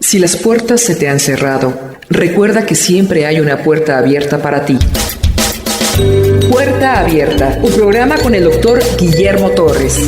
Si las puertas se te han cerrado, recuerda que siempre hay una puerta abierta para ti. Puerta Abierta, un programa con el doctor Guillermo Torres.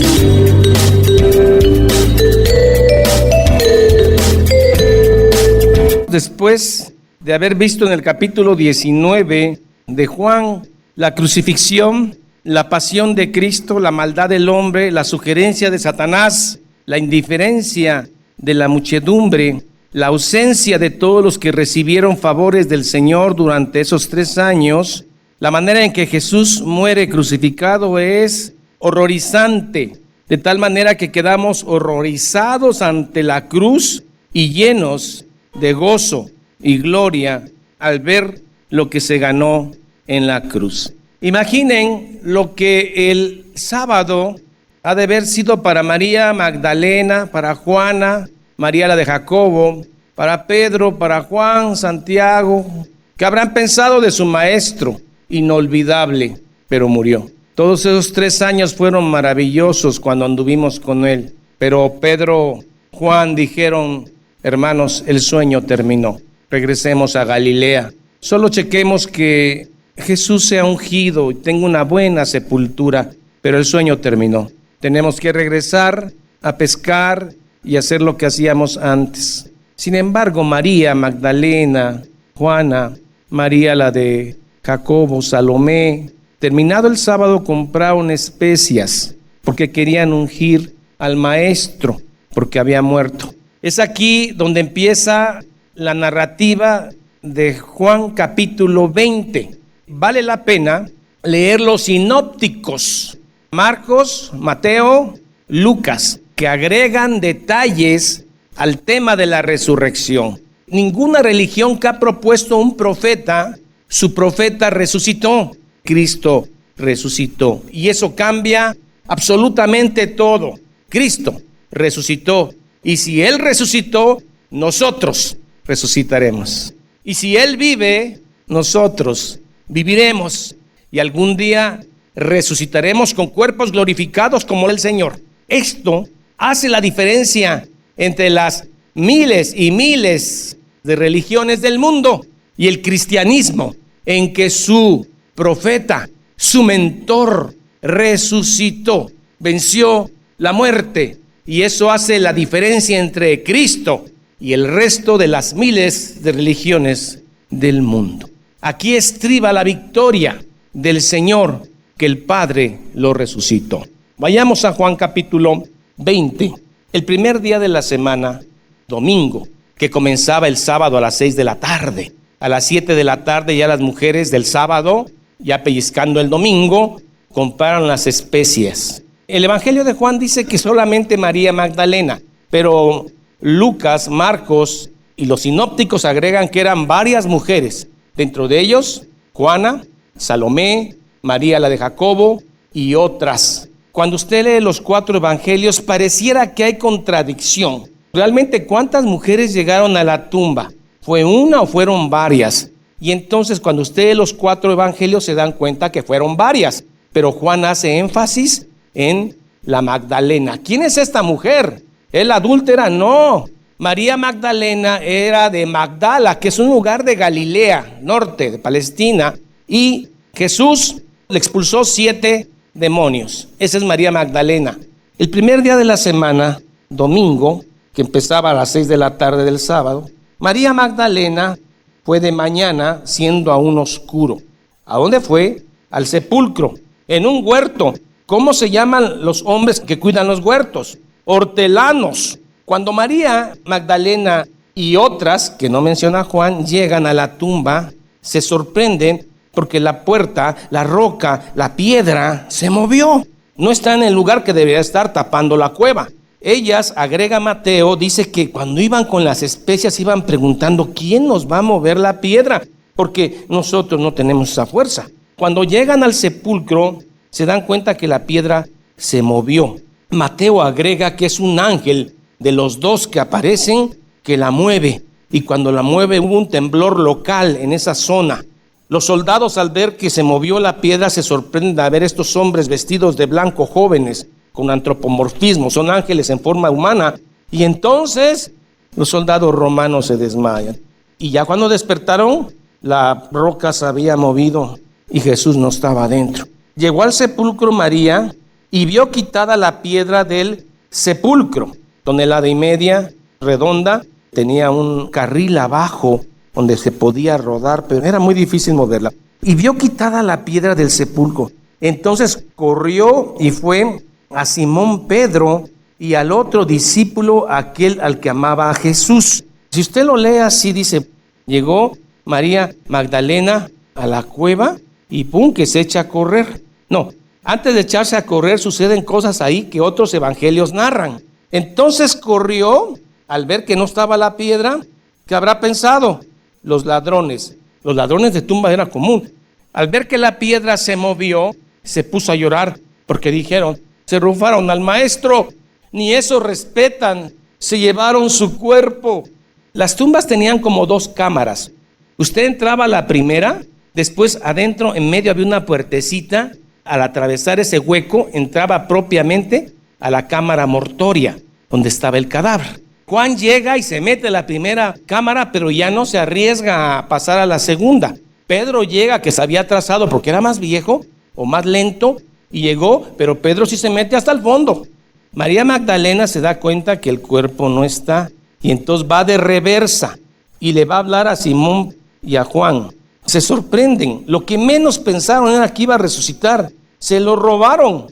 Después de haber visto en el capítulo 19 de Juan la crucifixión, la pasión de Cristo, la maldad del hombre, la sugerencia de Satanás, la indiferencia de la muchedumbre, la ausencia de todos los que recibieron favores del Señor durante esos 3 años, la manera en que Jesús muere crucificado es horrorizante, de tal manera que quedamos horrorizados ante la cruz y llenos de gozo y gloria al ver lo que se ganó en la cruz. Imaginen lo que el sábado ha de haber sido para María Magdalena, para Juana, María la de Jacobo, para Pedro, para Juan, Santiago, que habrán pensado de su maestro inolvidable, pero murió. Todos esos 3 años fueron maravillosos cuando anduvimos con él, pero Pedro, Juan dijeron: hermanos, el sueño terminó, regresemos a Galilea, solo chequemos que Jesús sea ungido y tenga una buena sepultura, pero el sueño terminó. Tenemos que regresar a pescar y hacer lo que hacíamos antes. Sin embargo, María Magdalena, Juana, María la de Jacobo, Salomé, terminado el sábado compraron especias porque querían ungir al maestro porque había muerto. Es aquí donde empieza la narrativa de Juan capítulo 20. Vale la pena leer los sinópticos, Marcos, Mateo, Lucas, que agregan detalles al tema de la resurrección. Ninguna religión que ha propuesto un profeta, su profeta resucitó. Cristo resucitó. Y eso cambia absolutamente todo. Cristo resucitó. Y si Él resucitó, nosotros resucitaremos. Y si Él vive, nosotros viviremos. Y algún día resucitaremos con cuerpos glorificados como el Señor. Esto hace la diferencia entre las miles y miles de religiones del mundo y el cristianismo, en que su profeta, su mentor, resucitó, venció la muerte. Y eso hace la diferencia entre Cristo y el resto de las miles de religiones del mundo. Aquí estriba la victoria del Señor, que el Padre lo resucitó. Vayamos a Juan capítulo 20. El primer día de la semana, domingo, que comenzaba el sábado a las 6 de la tarde. A las 7 de la tarde ya las mujeres del sábado, ya pellizcando el domingo, compraron las especies. El Evangelio de Juan dice que solamente María Magdalena, pero Lucas, Marcos y los sinópticos agregan que eran varias mujeres. Dentro de ellos, Juana, Salomé, María la de Jacobo y otras. Cuando usted lee los 4 evangelios, pareciera que hay contradicción. ¿Realmente cuántas mujeres llegaron a la tumba? ¿Fue una o fueron varias? Y entonces cuando usted lee los 4 evangelios se dan cuenta que fueron varias. Pero Juan hace énfasis en la Magdalena. ¿Quién es esta mujer? ¿Es la adúltera? No. María Magdalena era de Magdala, que es un lugar de Galilea, norte de Palestina. Y Jesús le expulsó 7 demonios. Esa es María Magdalena. El primer día de la semana, domingo, que empezaba a las 6 de la tarde del sábado, María Magdalena fue de mañana, siendo aún oscuro. ¿A dónde fue? Al sepulcro, en un huerto. ¿Cómo se llaman los hombres que cuidan los huertos? Hortelanos. Cuando María Magdalena y otras, que no menciona Juan, llegan a la tumba, se sorprenden porque la puerta, la roca, la piedra se movió. No está en el lugar que debería estar, tapando la cueva. Ellas, agrega Mateo, dice que cuando iban con las especias iban preguntando: ¿quién nos va a mover la piedra? Porque nosotros no tenemos esa fuerza. Cuando llegan al sepulcro se dan cuenta que la piedra se movió. Mateo agrega que es un ángel de los 2 que aparecen que la mueve. Y cuando la mueve hubo un temblor local en esa zona. Los soldados, al ver que se movió la piedra, se sorprenden de ver estos hombres vestidos de blanco, jóvenes, con antropomorfismo, son ángeles en forma humana. Y entonces los soldados romanos se desmayan. Y ya cuando despertaron, la roca se había movido y Jesús no estaba adentro. Llegó al sepulcro María y vio quitada la piedra del sepulcro. Tonelada y media, redonda, tenía un carril abajo donde se podía rodar, pero era muy difícil moverla. Y vio quitada la piedra del sepulcro. Entonces corrió y fue a Simón Pedro y al otro discípulo, aquel al que amaba a Jesús. Si usted lo lee así, dice, llegó María Magdalena a la cueva y ¡pum!, que se echa a correr. No, antes de echarse a correr suceden cosas ahí que otros evangelios narran. Entonces corrió, al ver que no estaba la piedra, ¿qué habrá pensado? Los ladrones de tumba era común. Al ver que la piedra se movió, se puso a llorar, porque dijeron, se robaron al maestro, ni eso respetan, se llevaron su cuerpo. Las tumbas tenían como 2 cámaras. Usted entraba a la primera, después adentro en medio había una puertecita. Al atravesar ese hueco entraba propiamente a la cámara mortoria, donde estaba el cadáver. Juan llega y se mete a la primera cámara, pero ya no se arriesga a pasar a la segunda. Pedro llega, que se había atrasado porque era más viejo o más lento, y llegó, pero Pedro sí se mete hasta el fondo. María Magdalena se da cuenta que el cuerpo no está, y entonces va de reversa y le va a hablar a Simón y a Juan. Se sorprenden, lo que menos pensaron era que iba a resucitar, se lo robaron.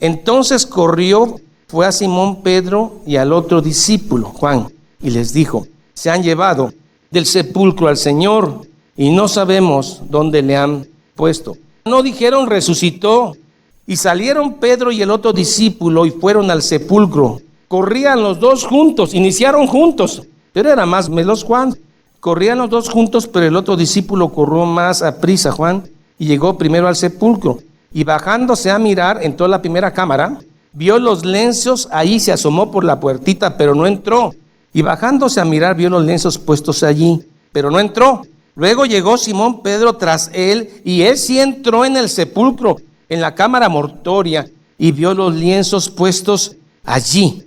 Entonces corrió, fue a Simón Pedro y al otro discípulo, Juan, y les dijo, se han llevado del sepulcro al Señor y no sabemos dónde le han puesto. No dijeron resucitó. Y salieron Pedro y el otro discípulo y fueron al sepulcro. Corrían los 2 juntos, iniciaron juntos, pero era más veloz Juan. Corrían los 2 juntos, pero el otro discípulo corrió más a prisa, Juan, y llegó primero al sepulcro. Y bajándose a mirar, entró a la primera cámara, vio los lienzos, ahí se asomó por la puertita, pero no entró. Y bajándose a mirar, vio los lienzos puestos allí, pero no entró. Luego llegó Simón Pedro tras él, y él sí entró en el sepulcro, en la cámara mortoria, y vio los lienzos puestos allí.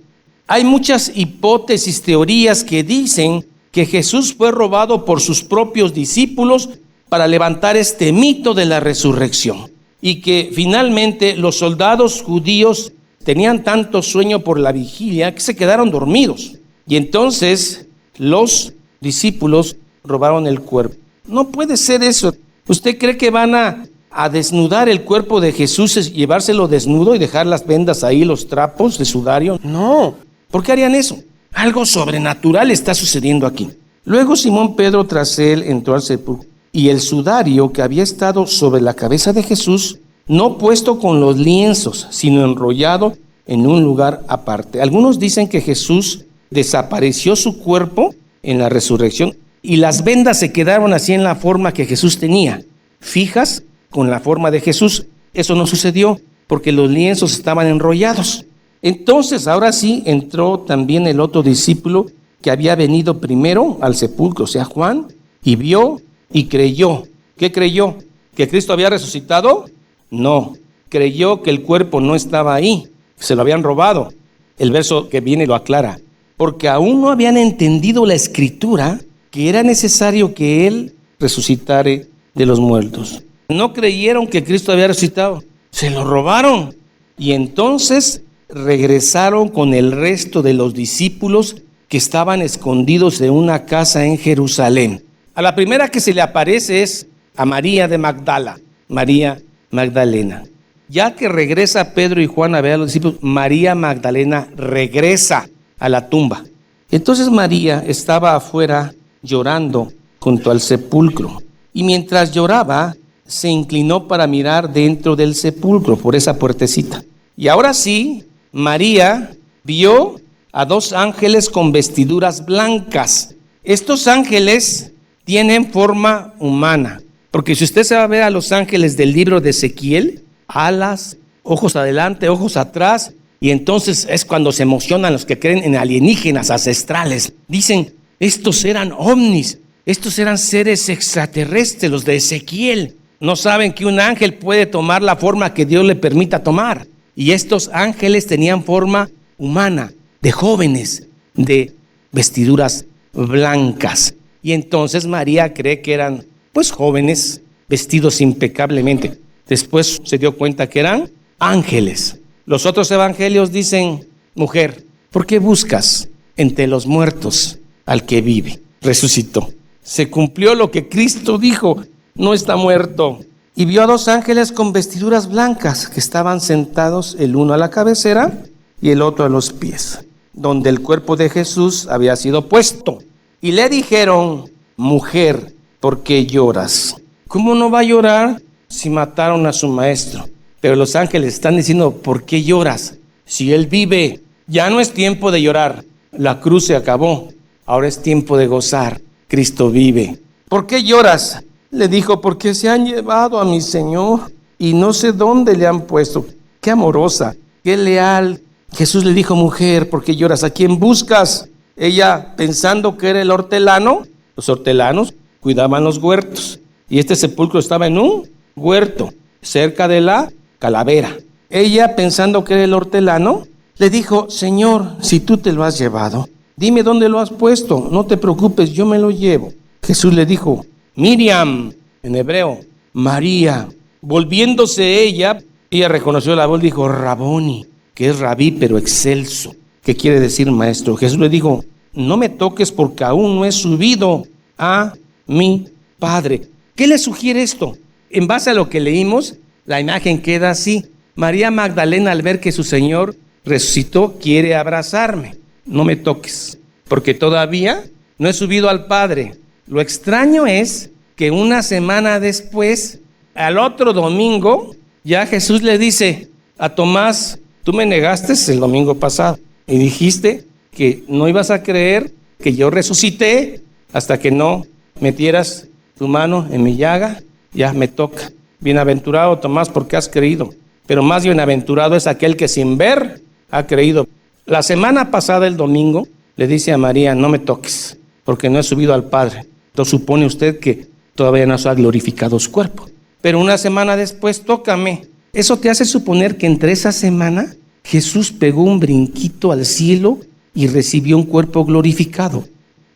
Hay muchas hipótesis, teorías que dicen que Jesús fue robado por sus propios discípulos para levantar este mito de la resurrección, y que finalmente los soldados judíos tenían tanto sueño por la vigilia que se quedaron dormidos, y entonces los discípulos robaron el cuerpo. No puede ser eso. ¿Usted cree que van a desnudar el cuerpo de Jesús, llevárselo desnudo y dejar las vendas ahí, los trapos de sudario? No. ¿Por qué harían eso? Algo sobrenatural está sucediendo aquí. Luego Simón Pedro tras él entró al sepulcro, y el sudario que había estado sobre la cabeza de Jesús, no puesto con los lienzos, sino enrollado en un lugar aparte. Algunos dicen que Jesús desapareció su cuerpo en la resurrección y las vendas se quedaron así en la forma que Jesús tenía, fijas con la forma de Jesús. Eso no sucedió porque los lienzos estaban enrollados. Entonces ahora sí entró también el otro discípulo que había venido primero al sepulcro, o sea Juan, y vio y creyó. ¿Qué creyó? ¿Que Cristo había resucitado? No, creyó que el cuerpo no estaba ahí, se lo habían robado. El verso que viene lo aclara, porque aún no habían entendido la escritura que era necesario que Él resucitare de los muertos. No creyeron que Cristo había resucitado, se lo robaron. Y entonces regresaron con el resto de los discípulos que estaban escondidos en una casa en Jerusalén. A la primera que se le aparece es a María de Magdala, María Magdalena. Ya que regresa Pedro y Juan a ver a los discípulos, María Magdalena regresa a la tumba. Entonces María estaba afuera llorando junto al sepulcro. Y mientras lloraba, se inclinó para mirar dentro del sepulcro por esa puertecita. Y ahora sí, María vio a 2 ángeles con vestiduras blancas. Estos ángeles tienen forma humana, porque si usted se va a ver a los ángeles del libro de Ezequiel, alas, ojos adelante, ojos atrás, y entonces es cuando se emocionan los que creen en alienígenas ancestrales. Dicen, estos eran ovnis, estos eran seres extraterrestres, los de Ezequiel. No saben que un ángel puede tomar la forma que Dios le permita tomar. Y estos ángeles tenían forma humana, de jóvenes, de vestiduras blancas. Y entonces María cree que eran pues jóvenes vestidos impecablemente. Después se dio cuenta que eran ángeles. Los otros evangelios dicen: mujer, ¿por qué buscas entre los muertos al que vive? Resucitó. Se cumplió lo que Cristo dijo: no está muerto. Y vio a 2 ángeles con vestiduras blancas que estaban sentados, el uno a la cabecera y el otro a los pies, donde el cuerpo de Jesús había sido puesto. Y le dijeron: mujer, ¿por qué lloras? ¿Cómo no va a llorar si mataron a su maestro? Pero los ángeles están diciendo: ¿por qué lloras? Si él vive, ya no es tiempo de llorar. La cruz se acabó. Ahora es tiempo de gozar. Cristo vive. ¿Por qué lloras? Le dijo: porque se han llevado a mi Señor y no sé dónde le han puesto. Qué amorosa, qué leal. Jesús le dijo: mujer, ¿por qué lloras? ¿A quién buscas? Ella, pensando que era el hortelano. Los hortelanos cuidaban los huertos, y este sepulcro estaba en un huerto cerca de la calavera. Ella, pensando que era el hortelano, le dijo: Señor, si tú te lo has llevado, dime dónde lo has puesto. No te preocupes, yo me lo llevo. Jesús le dijo: Miriam, en hebreo, María. Volviéndose ella reconoció la voz, dijo: Raboni, que es rabí, pero excelso, que quiere decir maestro. Jesús le dijo: no me toques, porque aún no he subido a mi Padre. ¿Qué le sugiere esto? En base a lo que leímos, la imagen queda así. María Magdalena, al ver que su Señor resucitó, quiere abrazarme. No me toques, porque todavía no he subido al Padre. Lo extraño es que una semana después, al otro domingo, ya Jesús le dice a Tomás: tú me negaste el domingo pasado y dijiste que no ibas a creer que yo resucité hasta que no metieras tu mano en mi llaga. Ya me toca. Bienaventurado Tomás, porque has creído, pero más bienaventurado es aquel que sin ver ha creído. La semana pasada, el domingo, le dice a María: no me toques, porque no he subido al Padre. Entonces supone usted que todavía no se ha glorificado su cuerpo. Pero una semana después, tócame. Eso te hace suponer que entre esa semana Jesús pegó un brinquito al cielo y recibió un cuerpo glorificado.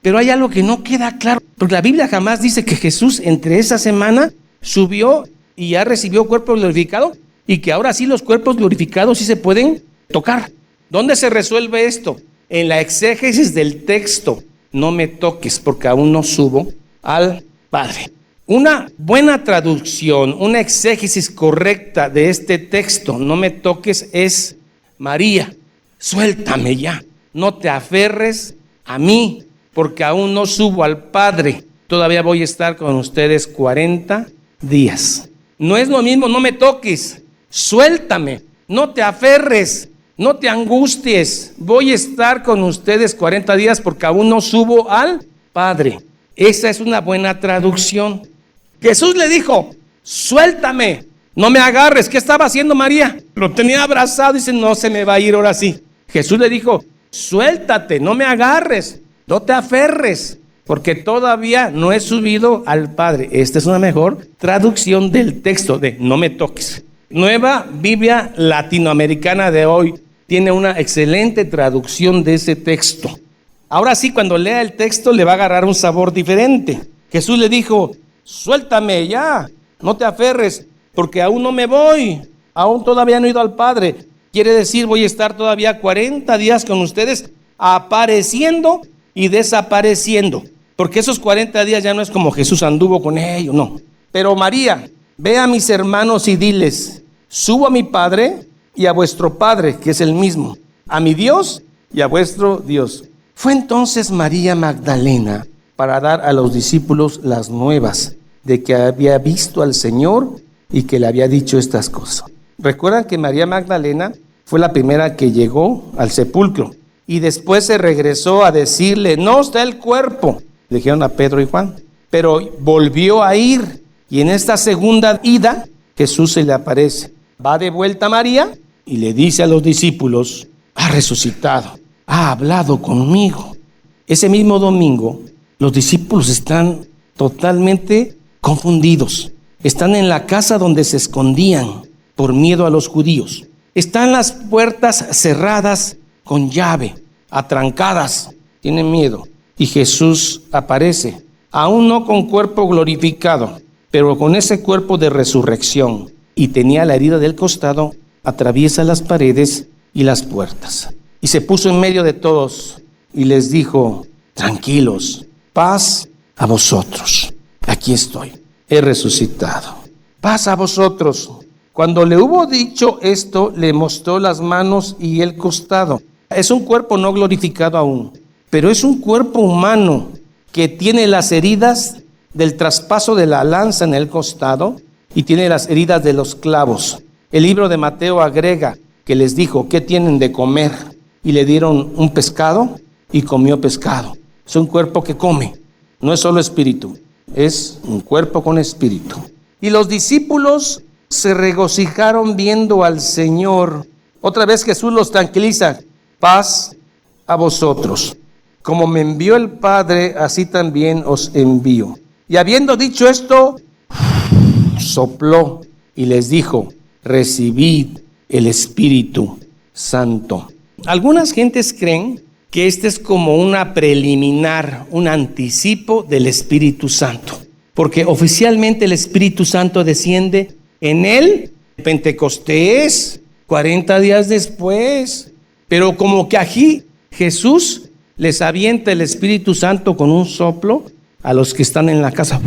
Pero hay algo que no queda claro, porque la Biblia jamás dice que Jesús entre esa semana subió y ya recibió cuerpo glorificado, y que ahora sí los cuerpos glorificados sí se pueden tocar. ¿Dónde se resuelve esto? En la exégesis del texto. No me toques, porque aún no subo al Padre. Una buena traducción, una exégesis correcta de este texto, no me toques, es: María, suéltame ya, no te aferres a mí, porque aún no subo al Padre. Todavía voy a estar con ustedes 40 días. No es lo mismo: no me toques, suéltame, no te aferres, no te angusties. Voy a estar con ustedes 40 días porque aún no subo al Padre. Esa es una buena traducción. Jesús le dijo: suéltame, no me agarres. ¿Qué estaba haciendo María? Lo tenía abrazado. Dice: no se me va a ir ahora sí. Jesús le dijo: suéltate, no me agarres, no te aferres, porque todavía no he subido al Padre. Esta es una mejor traducción del texto de no me toques. Nueva Biblia Latinoamericana de hoy tiene una excelente traducción de ese texto. Ahora sí, cuando lea el texto le va a agarrar un sabor diferente. Jesús le dijo: suéltame ya, no te aferres, porque aún no me voy, aún todavía no he ido al Padre. Quiere decir, voy a estar todavía 40 días con ustedes, apareciendo y desapareciendo, porque esos 40 días ya no es como Jesús anduvo con ellos, no. Pero María, ve a mis hermanos y diles: subo a mi Padre y a vuestro Padre, que es el mismo, a mi Dios y a vuestro Dios. Fue entonces María Magdalena para dar a los discípulos las nuevas de que había visto al Señor y que le había dicho estas cosas. Recuerdan que María Magdalena fue la primera que llegó al sepulcro y después se regresó a decirle: no está el cuerpo, le dijeron a Pedro y Juan, pero volvió a ir, y en esta segunda ida Jesús se le aparece. Va de vuelta a María y le dice a los discípulos: ha resucitado, ha hablado conmigo. Ese mismo domingo los discípulos están totalmente confundidos. Están en la casa donde se escondían por miedo a los judíos. Están las puertas cerradas con llave, atrancadas. tienen miedo. Y Jesús aparece, aún no con cuerpo glorificado, pero con ese cuerpo de resurrección. Y tenía la herida del costado, atraviesa las paredes y las puertas. Y se puso en medio de todos y les dijo: tranquilos, paz a vosotros. Aquí estoy, he resucitado. Paz a vosotros. Cuando le hubo dicho esto, le mostró las manos y el costado. Es un cuerpo no glorificado aún, pero es un cuerpo humano que tiene las heridas del traspaso de la lanza en el costado y tiene las heridas de los clavos. El libro de Mateo agrega que les dijo: ¿qué tienen de comer? Y le dieron un pescado y comió pescado. Es un cuerpo que come, no es solo espíritu, es un cuerpo con espíritu. Y los discípulos se regocijaron viendo al Señor. Otra vez Jesús los tranquiliza: paz a vosotros. Como me envió el Padre, así también os envío. Y habiendo dicho esto, sopló y les dijo: recibid el Espíritu Santo. Algunas gentes creen que este es como una preliminar, un anticipo del Espíritu Santo, porque oficialmente el Espíritu Santo desciende en el Pentecostés, 40 días después, pero como que aquí Jesús les avienta el Espíritu Santo con un soplo a los que están en la casa,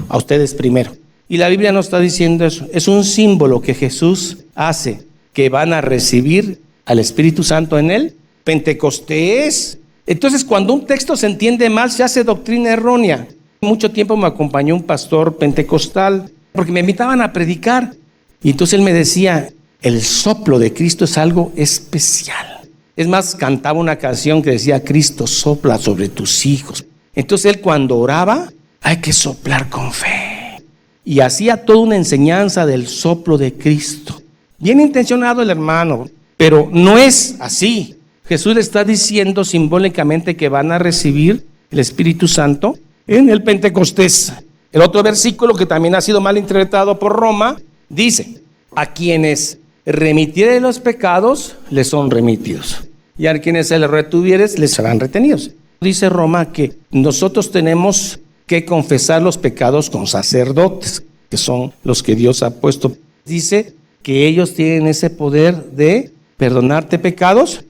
a ustedes primero. Y la Biblia no está diciendo eso, es un símbolo que Jesús hace, que van a recibir al Espíritu Santo en el Pentecostés. Entonces, cuando un texto se entiende mal, se hace doctrina errónea. Mucho tiempo me acompañó un pastor pentecostal, porque me invitaban a predicar, y entonces él me decía: el soplo de Cristo es algo especial. Es más, cantaba una canción que decía: Cristo sopla sobre tus hijos. Entonces él, cuando oraba, hay que soplar con fe, y hacía toda una enseñanza del soplo de Cristo. Bien intencionado el hermano, pero no es así. Jesús le está diciendo simbólicamente que van a recibir el Espíritu Santo en el Pentecostés. El otro versículo, que también ha sido mal interpretado por Roma, dice: a quienes remitiere los pecados, les son remitidos, y a quienes se les retuvieres, les serán retenidos. Dice Roma que nosotros tenemos que confesar los pecados con sacerdotes, que son los que Dios ha puesto. Dice que ellos tienen ese poder de perdonarte pecados.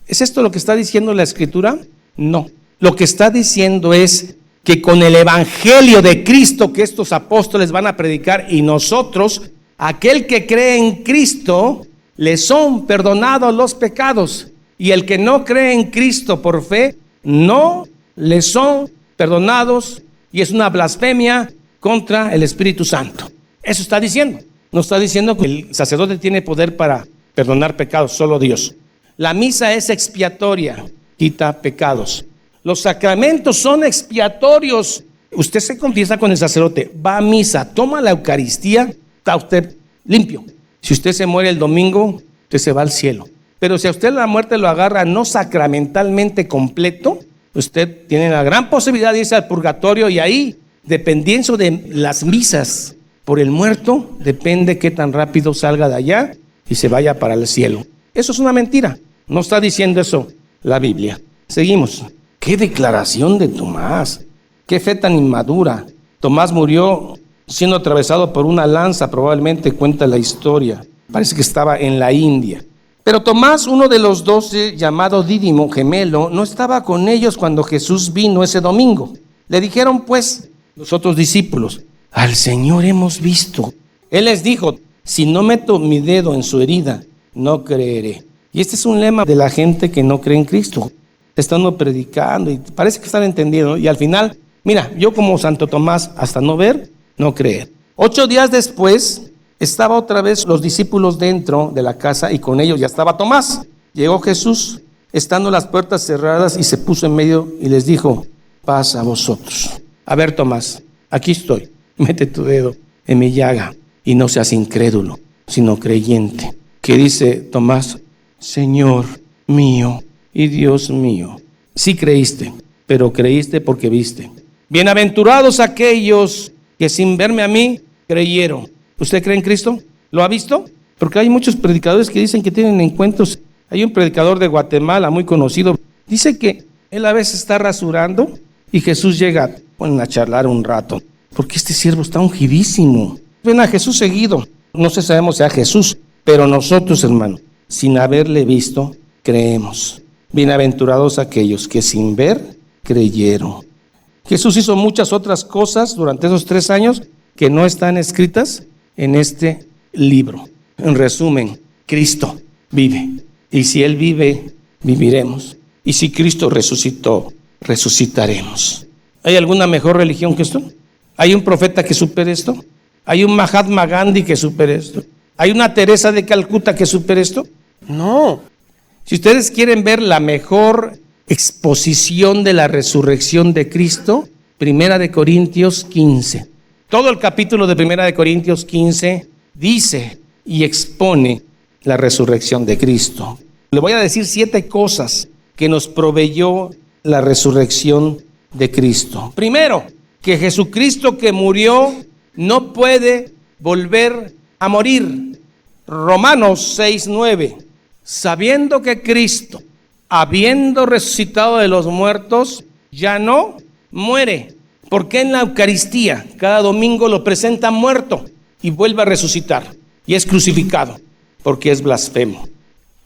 ¿Es esto lo que está diciendo la Escritura? No. Lo que está diciendo es que con el evangelio de Cristo que estos apóstoles van a predicar, y nosotros, aquel que cree en Cristo, le son perdonados los pecados, y el que no cree en Cristo por fe, no le son perdonados, y es una blasfemia contra el Espíritu Santo. Eso está diciendo. No está diciendo que el sacerdote tiene poder para perdonar pecados, solo Dios. La misa es expiatoria, quita pecados. Los sacramentos son expiatorios. Usted se confiesa con el sacerdote, va a misa, toma la Eucaristía, está usted limpio. Si usted se muere el domingo, usted se va al cielo. Pero si a usted la muerte lo agarra no sacramentalmente completo, usted tiene la gran posibilidad de irse al purgatorio, y ahí, dependiendo de las misas por el muerto, depende qué tan rápido salga de allá y se vaya para el cielo. Eso es una mentira. No está diciendo eso la Biblia. Seguimos. ¡Qué declaración de Tomás! ¡Qué fe tan inmadura! Tomás murió siendo atravesado por una lanza, probablemente cuenta la historia. Parece que estaba en la India. Pero Tomás, uno de los 12, llamado Dídimo, gemelo, no estaba con ellos cuando Jesús vino ese domingo. Le dijeron pues los otros discípulos: al Señor hemos visto. Él les dijo: si no meto mi dedo en su herida, no creeré. Y este es un lema de la gente que no cree en Cristo. Están predicando y parece que están entendiendo, y al final, mira, yo como Santo Tomás, hasta no ver, no creer. 8 días después, estaba otra vez los discípulos dentro de la casa, y con ellos ya estaba Tomás. Llegó Jesús, estando las puertas cerradas, y se puso en medio y les dijo: paz a vosotros. A ver, Tomás, aquí estoy, mete tu dedo en mi llaga, y no seas incrédulo, sino creyente. ¿Qué dice Tomás? Señor mío y Dios mío. Sí creíste, pero creíste porque viste. Bienaventurados aquellos que sin verme a mí creyeron. ¿Usted cree en Cristo? ¿Lo ha visto? Porque hay muchos predicadores que dicen que tienen encuentros. Hay un predicador de Guatemala muy conocido. Dice que Él a veces está rasurando y Jesús llega, ponen a charlar un rato, porque este siervo está ungidísimo. Ven a Jesús seguido. No sé, sabemos si a Jesús, pero nosotros, hermano, sin haberle visto, creemos. Bienaventurados aquellos que sin ver, creyeron. Jesús hizo muchas otras cosas durante esos 3 años que no están escritas en este libro. En resumen, Cristo vive. Y si Él vive, viviremos. Y si Cristo resucitó, resucitaremos. ¿Hay alguna mejor religión que esto? ¿Hay un profeta que supere esto? ¿Hay un Mahatma Gandhi que supere esto? ¿Hay una Teresa de Calcuta que supere esto? No. Si ustedes quieren ver la mejor exposición de la resurrección de Cristo, 1 Corintios 15. Todo el capítulo de 1 Corintios 15 dice y expone la resurrección de Cristo. Le voy a decir 7 cosas que nos proveyó la resurrección de Cristo. Primero, que Jesucristo que murió no puede volver a morir. Romanos 6:9. Sabiendo que Cristo, habiendo resucitado de los muertos, ya no muere. Porque en la Eucaristía cada domingo lo presentan muerto y vuelve a resucitar y es crucificado porque es blasfemo.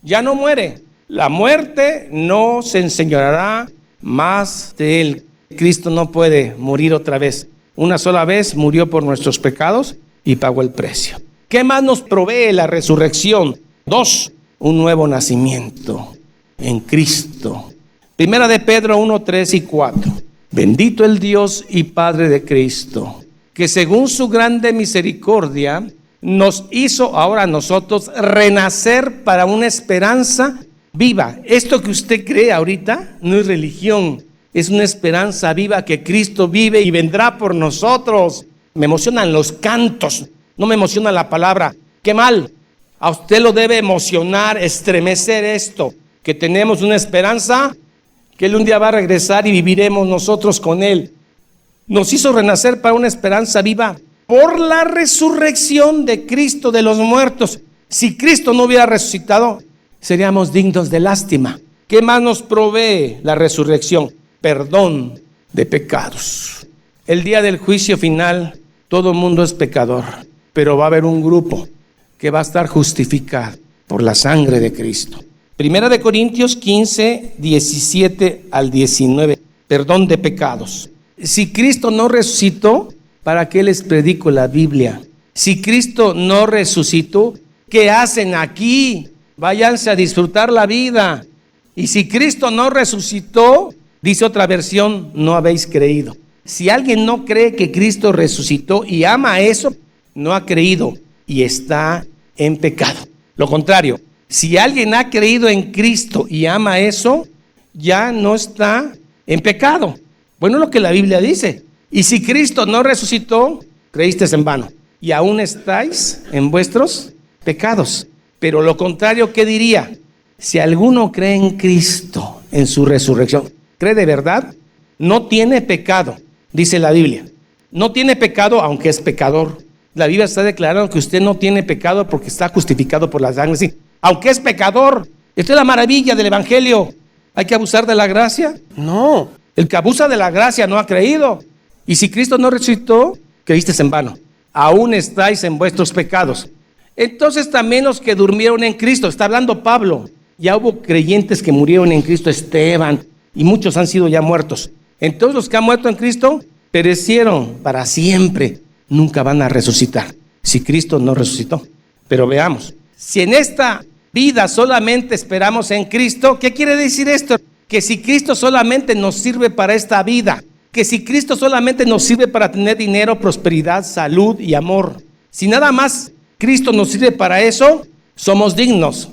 Ya no muere. La muerte no se enseñoreará más de él. Cristo no puede morir otra vez. Una sola vez murió por nuestros pecados y pagó el precio. ¿Qué más nos provee la resurrección? 2, un nuevo nacimiento en Cristo. 1 de Pedro 1, 3 y 4. Bendito el Dios y Padre de Cristo, que según su grande misericordia nos hizo ahora a nosotros renacer para una esperanza viva. Esto que usted cree ahorita no es religión, es una esperanza viva que Cristo vive y vendrá por nosotros. Me emocionan los cantos, no me emociona la palabra. ¡Qué mal! A usted lo debe emocionar, estremecer esto, que tenemos una esperanza, que Él un día va a regresar y viviremos nosotros con Él. Nos hizo renacer para una esperanza viva por la resurrección de Cristo de los muertos. Si Cristo no hubiera resucitado, seríamos dignos de lástima. ¿Qué más nos provee la resurrección? Perdón de pecados. El día del juicio final, todo el mundo es pecador, pero va a haber un grupo que va a estar justificado por la sangre de Cristo. 1 Corintios 15, 17 al 19. Perdón de pecados. Si Cristo no resucitó, ¿para qué les predico la Biblia? Si Cristo no resucitó, ¿qué hacen aquí? Váyanse a disfrutar la vida. Y si Cristo no resucitó, dice otra versión, no habéis creído. Si alguien no cree que Cristo resucitó y ama eso, no ha creído y está en pecado. Lo contrario, si alguien ha creído en Cristo y ama eso, ya no está en pecado. Bueno, lo que la Biblia dice. Y si Cristo no resucitó, creísteis en vano y aún estáis en vuestros pecados. Pero lo contrario, ¿qué diría? Si alguno cree en Cristo, en su resurrección, ¿cree de verdad? No tiene pecado, dice la Biblia. No tiene pecado aunque es pecador. La Biblia está declarando que usted no tiene pecado porque está justificado por la sangre. Sí, aunque es pecador. Esta es la maravilla del Evangelio. ¿Hay que abusar de la gracia? No. El que abusa de la gracia no ha creído. Y si Cristo no resucitó, creísteis en vano. Aún estáis en vuestros pecados. Entonces también los que durmieron en Cristo, está hablando Pablo. Ya hubo creyentes que murieron en Cristo, Esteban, y muchos han sido ya muertos. Entonces los que han muerto en Cristo perecieron para siempre. Nunca van a resucitar si Cristo no resucitó. Pero veamos, si en esta vida solamente esperamos en Cristo, ¿qué quiere decir esto? Que si Cristo solamente nos sirve para esta vida, que si Cristo solamente nos sirve para tener dinero, prosperidad, salud y amor, si nada más Cristo nos sirve para eso, somos dignos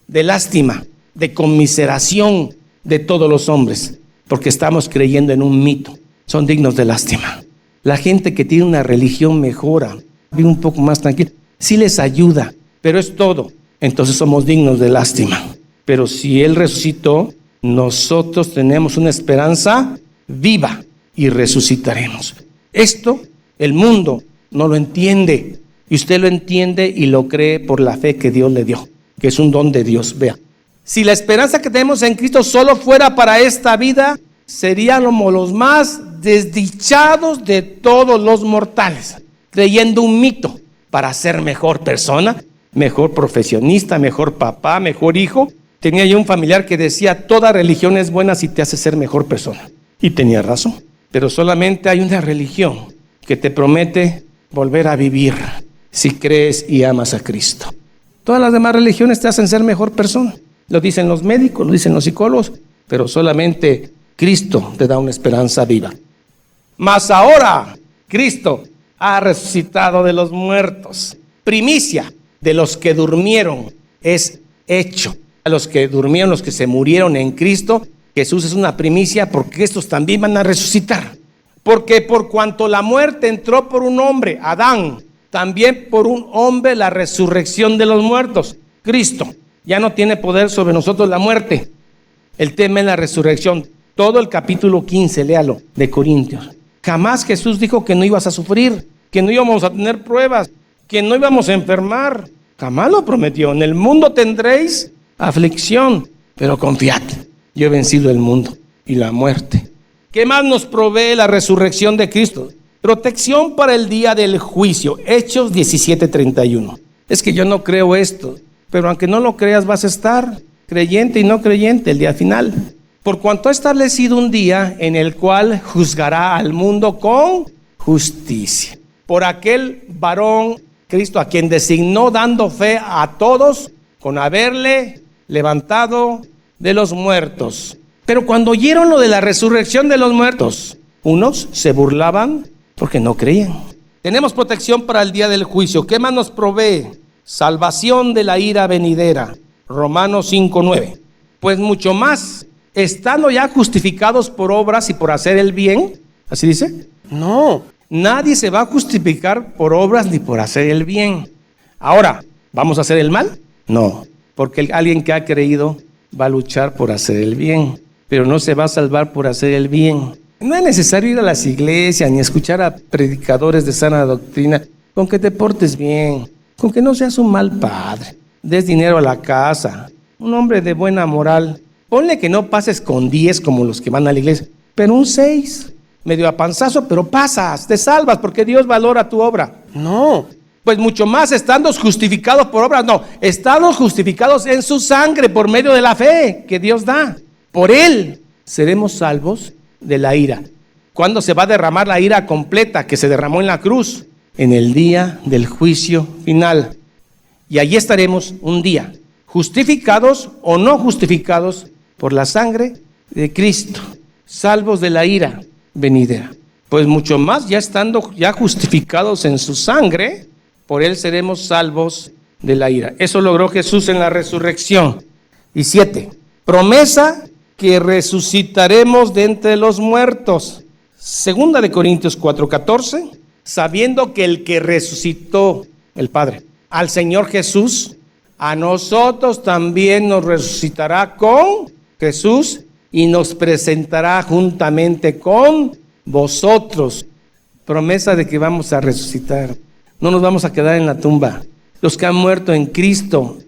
de lástima, de conmiseración de todos los hombres, porque estamos creyendo en un mito. Son dignos de lástima. La gente que tiene una religión mejora, vive un poco más tranquila, sí les ayuda, pero es todo. Entonces somos dignos de lástima. Pero si Él resucitó, nosotros tenemos una esperanza viva y resucitaremos. Esto el mundo no lo entiende, y usted lo entiende y lo cree por la fe que Dios le dio, que es un don de Dios. Vea, Si la esperanza que tenemos en Cristo solo fuera para esta vida, seríamos los más desdichados de todos los mortales, creyendo un mito para ser mejor persona, mejor profesionista, mejor papá, mejor hijo. Tenía yo un familiar que decía: toda religión es buena si te hace ser mejor persona. Y tenía razón, pero solamente hay una religión que te promete volver a vivir si crees y amas a Cristo. Todas las demás religiones te hacen ser mejor persona. Lo dicen los médicos, lo dicen los psicólogos, pero solamente Cristo te da una esperanza viva. Mas ahora Cristo ha resucitado de los muertos. Primicia de los que durmieron es hecho. A los que durmieron, los que se murieron en Cristo, Jesús es una primicia porque estos también van a resucitar. Porque por cuanto la muerte entró por un hombre, Adán, también por un hombre la resurrección de los muertos, Cristo. Ya no tiene poder sobre nosotros la muerte. El tema es la resurrección. Todo el capítulo 15, léalo, de Corintios. Jamás Jesús dijo que no ibas a sufrir, que no íbamos a tener pruebas, que no íbamos a enfermar. Jamás lo prometió. En el mundo tendréis aflicción, pero confiad, yo he vencido el mundo y la muerte. ¿Qué más nos provee la resurrección de Cristo? Protección para el día del juicio. Hechos 17:31. Es que yo no creo esto, pero aunque no lo creas vas a estar creyente y no creyente el día final. Por cuanto ha establecido un día en el cual juzgará al mundo con justicia. Por aquel varón Cristo, a quien designó dando fe a todos con haberle levantado de los muertos. Pero cuando oyeron lo de la resurrección de los muertos, unos se burlaban porque no creían. Tenemos protección para el día del juicio. ¿Qué más nos provee? Salvación de la ira venidera. Romanos 5:9. Pues mucho más, estando ya justificados por obras y por hacer el bien. ¿Así dice? No, nadie se va a justificar por obras ni por hacer el bien. Ahora, ¿vamos a hacer el mal? No, porque alguien que ha creído va a luchar por hacer el bien, pero no se va a salvar por hacer el bien. No es necesario ir a las iglesias ni escuchar a predicadores de sana doctrina. Con que te portes bien, con que no seas un mal padre, des dinero a la casa, un hombre de buena moral. Ponle que no pases con 10 como los que van a la iglesia, pero un 6, medio a panzazo, pero pasas, te salvas porque Dios valora tu obra. No, pues mucho más estando justificados por obras, no, estamos justificados en su sangre por medio de la fe que Dios da. Por él seremos salvos de la ira. ¿Cuándo se va a derramar la ira completa que se derramó en la cruz? En el día del juicio final. Y allí estaremos un día, justificados o no justificados por la sangre de Cristo, salvos de la ira venidera. Pues mucho más, ya estando ya justificados en su sangre, por él seremos salvos de la ira. Eso logró Jesús en la resurrección. Y 7, promesa que resucitaremos de entre los muertos. Segunda de Corintios 4:14, sabiendo que el que resucitó, el Padre, al Señor Jesús, a nosotros también nos resucitará con Jesús y nos presentará juntamente con vosotros. Promesa de que vamos a resucitar. No nos vamos a quedar en la tumba. Los que han muerto en Cristo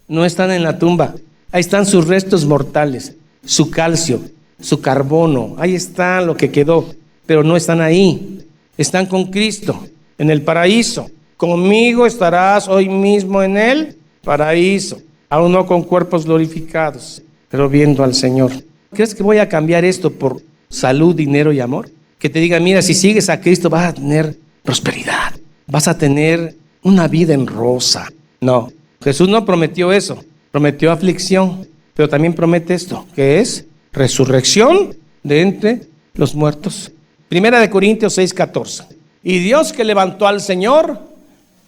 no están en la tumba. Ahí están sus restos mortales, su calcio, su carbono. Ahí está lo que quedó, pero no están ahí. Están con Cristo en el paraíso. Conmigo estarás hoy mismo en el paraíso, aún no con cuerpos glorificados, pero viendo al Señor. ¿Crees que voy a cambiar esto por salud, dinero y amor? Que te diga, mira, si sigues a Cristo vas a tener prosperidad, vas a tener una vida en rosa. No, Jesús no prometió eso, prometió aflicción, pero también promete esto, que es resurrección de entre los muertos. Primera de Corintios 6:14. Y Dios que levantó al Señor,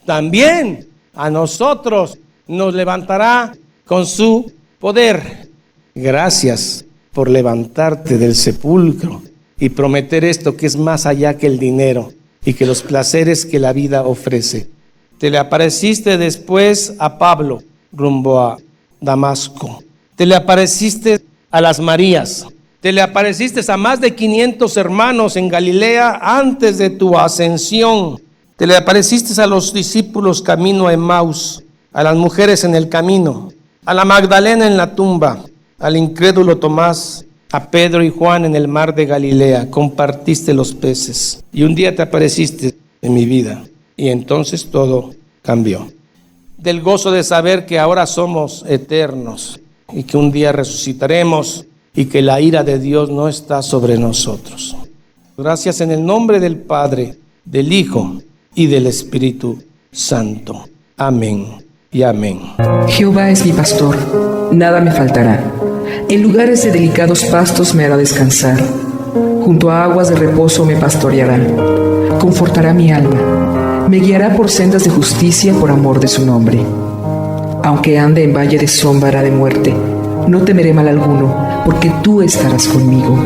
también a nosotros nos levantará con su poder. Gracias por levantarte del sepulcro y prometer esto que es más allá que el dinero y que los placeres que la vida ofrece. Te le apareciste después a Pablo rumbo a Damasco. Te le apareciste a las Marías. Te le apareciste a más de 500 hermanos en Galilea antes de tu ascensión. Te le apareciste a los discípulos camino a Emaús, a las mujeres en el camino, a la Magdalena en la tumba, al incrédulo Tomás, a Pedro y Juan en el mar de Galilea, compartiste los peces y un día te apareciste en mi vida y entonces todo cambió. Del gozo de saber que ahora somos eternos y que un día resucitaremos y que la ira de Dios no está sobre nosotros. Gracias en el nombre del Padre, del Hijo y del Espíritu Santo. Amén y amén. Jehová es mi pastor, nada me faltará. En lugares de delicados pastos me hará descansar. Junto a aguas de reposo me pastoreará. Confortará mi alma. Me guiará por sendas de justicia por amor de su nombre. Aunque ande en valle de sombra de muerte, no temeré mal alguno, porque tú estarás conmigo.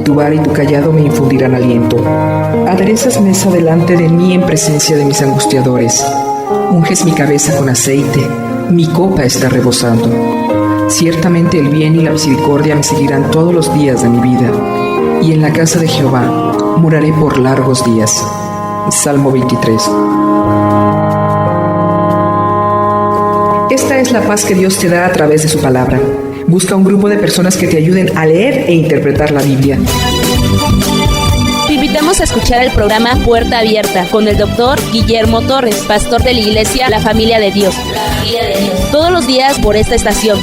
Tu vara y tu cayado me infundirán aliento. Aderezas mesa delante de mí en presencia de mis angustiadores. Unges mi cabeza con aceite, mi copa está rebosando. Ciertamente el bien y la misericordia me seguirán todos los días de mi vida, y en la casa de Jehová moraré por largos días. Salmo 23. Esta es la paz que Dios te da a través de su palabra. Busca un grupo de personas que te ayuden a leer e interpretar la Biblia. Te invitamos a escuchar el programa Puerta Abierta con el doctor Guillermo Torres, pastor de la iglesia La Familia de Dios. Todos los días por esta estación.